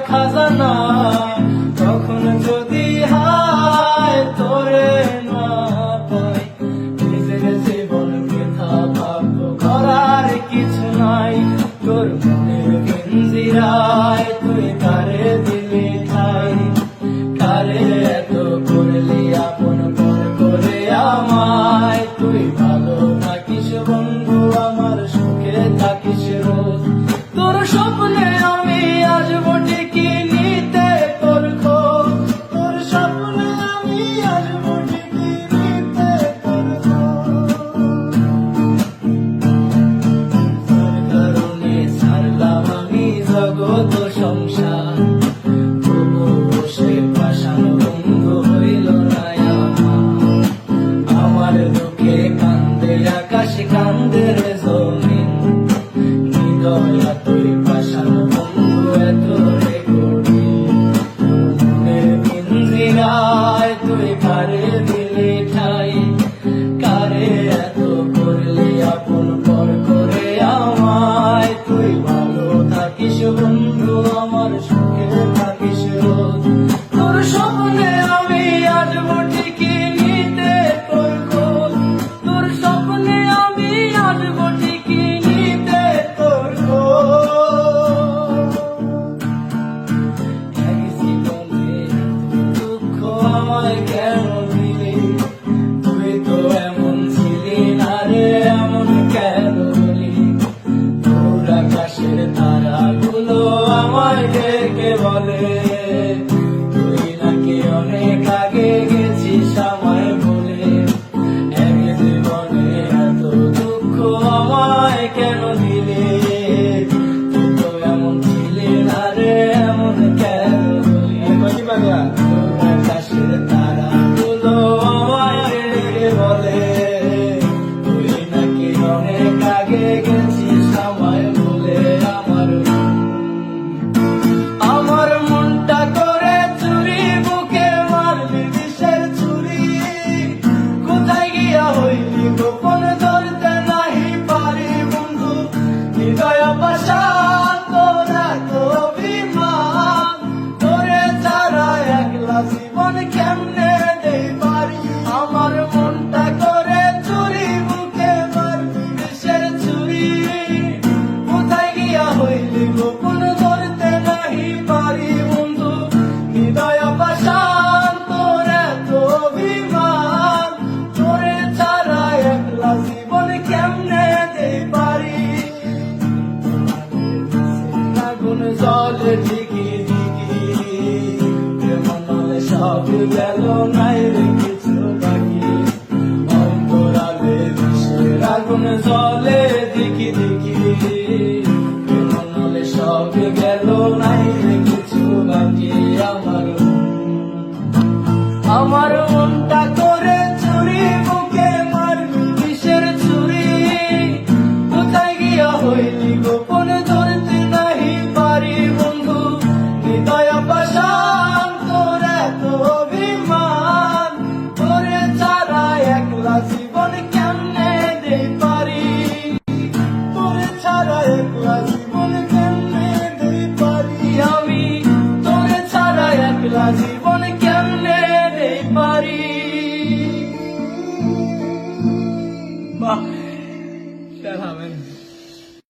খাজানা, তখন যদি হায় তোরে না পাই, নিজের জীবন বৃথা ভাববো, করার কিছু নাই। তোর মনের পিঞ্জিরায় তুই কারে দিলি ঠাই, কারে এত করলি আপন পর করে আমায়। তুই ভালো থাকিস বন্ধু, আমার সুখে থাকিস রোজ। তোর স্বপ্নে আমি আসবো ঠিকই নিতে তোর খোঁজ, তোর স্বপ্নে আমি আসবো ঠিকই নিতে তোর খোঁজ। তোর কারণে ছাড়লাম আমি জগৎ সংসার, তবু বসে পাষাণ বন্ধু হইল না আমার। আমার দুঃখে কান্দে আকাশ, কান্দে রে জমিন, হৃদয়া তুই পাষাণ বন্ধু এত রে কঠিন। মনের পিঞ্জিরায় তুই কারে দিলি ঠাই, কারে এত করলি আপন পর করে আমায়। তুই ভালো থাকিস বন্ধু, আমার সুখে থাকিস রোজ। তোর স্বপ্নে আমি আসবো ঠিকই নিতে তোর খোঁজ, তোর স্বপ্নে আমি আসবো ঠিকই নিতে তোর খোঁজ। এক জীবনে দুঃখ আমায় কেন দিলি, তুই তো এমন ছিলি না রে, এমন কেন হলি। তোর আকাশের তারাগুলো আমায় ডেকে বলে, তুই নাকি অনেক আগে গেছিস আমায় বলে। এক জীবনে এত দুঃখ আমায় কেন দিলি, তুই তো এমন ছিলি না রে, এমন কেন হলি। তোর আকাশের তারাগুলো আমায় ডেকে বলে, তুই নাকি অনেক আগে গেছিস আমায় বলে। আমার মনটা করে চুরি, বুকে মারলি বিষের ছুরি, কোথায় গিয়া হইলি গোপন ধরতে নাহি পারি বন্ধু। হৃদয় পাষাণ তোর এত অভিমান, তোরে ছাড়া একলা জীবন কেমনে দেই পারি। আমার মনটা করে চুরি, বুকে মারলি বিষের ছুরি, কোথায় গিয়া হইলি গোপন ধরতে নাহি পারি বন্ধু। হৃদয় পাষাণ তোর এত অভিমান, তোরে ছাড়া একলা জীবন কেমনে দেই পারি। আগুন জলে ঠিকই ঠিকই, প্রেম নলে সব গেল, নাই রে কিছু বাকি। অন্তরালে বিষের আগুন জলে দেখি দেখি, প্রেম নলে সব গেল, নাই রে কিছু বাকি। আমার মনটা করে চুরি, বুকে মারলি বিষের ছুরি, কোথায় গিয়া হইলি গোপন ধরতে নাহি পারি বন্ধু। হৃদয় পাষাণ তোর এত অভিমান, তোরে ছাড়া একলা জীবন কেমনে দেই পারি। তোরে ছাড়া একলা জীবন কেমনে দেই পারি আমি, তোরে ছাড়া একলা জীবন কেমনে দেই পারি। বাহ,